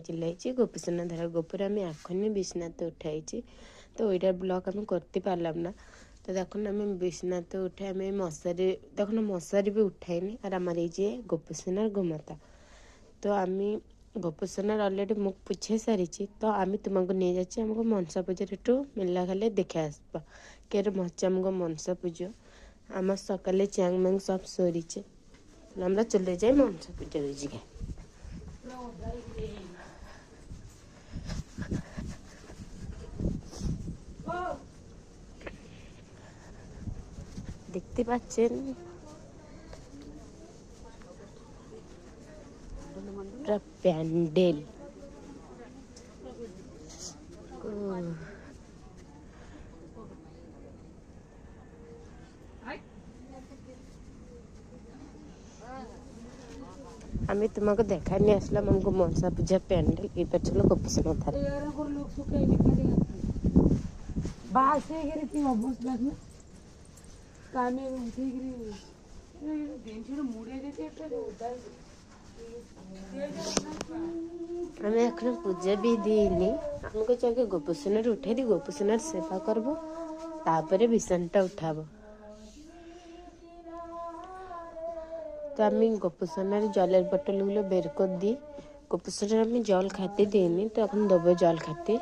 चिल्लाई गोपीसोना धर गोपुर आम आखनी विश्वनाथ उठाई तो वहीटा ब्लॉग आम करते पारलाम ना। तो देखो आम विश्वनाथ उठाई आम मशारी देखो मशारी भी उठाईनी और आम ये गोपीसोनार गोमाता। तो आम गोपीसोनार अलरेडी मुख पुछे सारी तो आम तुमको नहीं जाए आमको मनसा पूजा मिलला खाले देखा आसपा के मचा आमको मनसा पूजा आम सकाले चैंग मैंग सब सोरीचे আমরা চলে যাই মনসা পূজার ওইদিকে। দেখতে পাচ্ছেন পুরা প্যান্ডেল। আমি তোমাকে দেখাই নিয়ে আসলাম আমাকে মনসা পূজা প্যান্ডেল। এবার চলো গোপীসোনা ধারে। আমি এখনো পূজা भी দিইনি। আমাকে আগে গোপীসোনার উঠাই দি গোপীসোনার সেবা করব তারপরে বিছানাটা উঠাবো। তো আমি গোপীসোনার জলের বোতলগুলো বের করে দিই। গোপীসোনার আমি জল খাতে দিইনি তো এখন দেবো জল খাতে।